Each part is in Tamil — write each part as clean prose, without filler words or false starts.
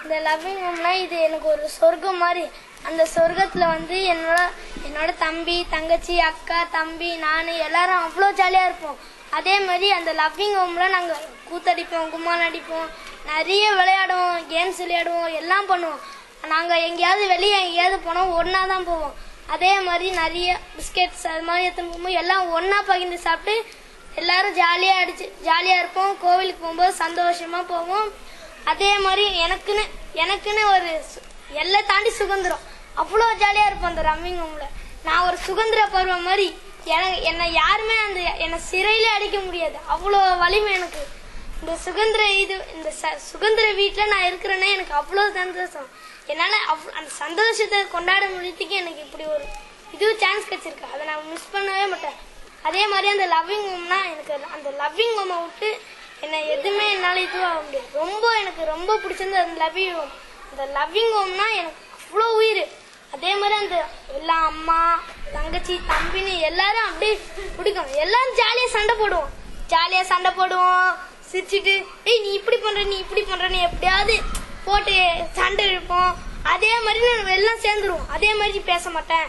இந்த லவ்விங் ஹோம்னா இது எனக்கு ஒரு சொர்க்கம் மாதிரி. அந்த சொர்க்கத்துல வந்து என்னோட தம்பி தங்கச்சி அக்கா தம்பி நான் எல்லாரும் அவ்வளோ ஜாலியா இருப்போம். அதே மாதிரி அந்த லவ்விங் ஹோம்ல நாங்க கூத்தடிப்போம், கும்மான் அடிப்போம், நிறைய விளையாடுவோம், கேம்ஸ் விளையாடுவோம், எல்லாம் பண்ணுவோம். நாங்க எங்கேயாவது வெளியே எங்கேயாவது போனோம் ஒன்னா தான் போவோம். அதே மாதிரி நிறைய பிஸ்கெட்ஸ் அது மாதிரி எடுத்து போகும்போது எல்லாம் ஒன்னா பகிர்ந்து சாப்பிட்டு எல்லாரும் ஜாலியா இருப்போம். கோவிலுக்கு போகும்போது சந்தோஷமா போவோம். அதே மாதிரி எனக்குன்னு ஒரு எல்லை தாண்டி சுதந்திரம், அவ்வளோ ஜாலியா இருப்போம் அந்த லவ்விங் ஹோம்ல. நான் ஒரு சுதந்திர பருவம் மாதிரி. என்னை யாருமே என்னை சிறையிலே அடிக்க முடியாது, அவ்வளோ வலிமை எனக்கு. இந்த சுதந்திர வீட்டுல நான் இருக்கிறேன்னா எனக்கு அவ்வளோ சந்தோஷம். என்னால அந்த சந்தோஷத்தை கொண்டாட முடியறதுக்கு எனக்கு இப்படி ஒரு சான்ஸ் கிடைச்சிருக்கு. அதை நான் மிஸ் பண்ணவே மாட்டேன். அதே மாதிரி அந்த லவ்விங் ஹோம்னா எனக்கு அந்த லவ்விங் ஹோமை விட்டு என்ன எதுவுமே என்னால இதுவாக முடியாது. எனக்கு ரொம்ப பிடிச்சிருந்தது அந்த லவ்விங் ஹோம். அந்த லவ்விங் ஹோம்னா எனக்கு அவ்வளோ உயிர். அதே மாதிரி அந்த எல்லா அம்மா தங்கச்சி தம்பின்னு எல்லாரும் அப்படியே பிடிக்கும். எல்லாரும் ஜாலியா சண்டை போடுவோம் சிரிச்சுட்டு, நீ இப்படி பண்றன்னு எப்படியாவது போட்டு சண்டை இருப்போம். அதே மாதிரி நான் எல்லாம் சேர்ந்துருவோம். அதே மாதிரி பேச மாட்டேன்,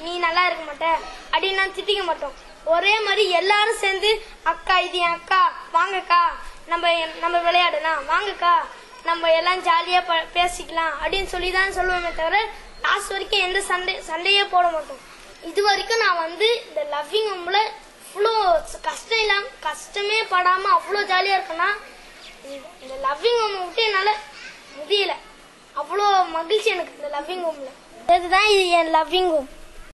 நீ நல்லா இருக்க மாட்டேன் அப்படின்னு நான் திட்டிக்க மாட்டோம். ஒரே மாதிரி எல்லாரும் சேர்ந்து அக்கா இது என் அக்கா, வாங்கக்கா நம்ம விளையாடலாம், வாங்கக்கா நம்ம எல்லாம் ஜாலியா பேசிக்கலாம் அப்படின்னு சொல்லிதான் சொல்லுவோமே தவிர லாஸ்ட் வரைக்கும் எந்த சண்டையே போட மாட்டோம். இது வரைக்கும் நான் வந்து இந்த லவ்விங் ஹோம்ல அவ்வளோ கஷ்டமே படாம அவ்வளோ ஜாலியா இருக்கேன்னா இந்த லவ்விங் ஹோமை விட்டு என்னால முடியல. அவ்வளோ மகிழ்ச்சி எனக்கு இந்த லவ்விங் ஹோம்ல. இதுதான் என் லவ்விங் ஹோம்.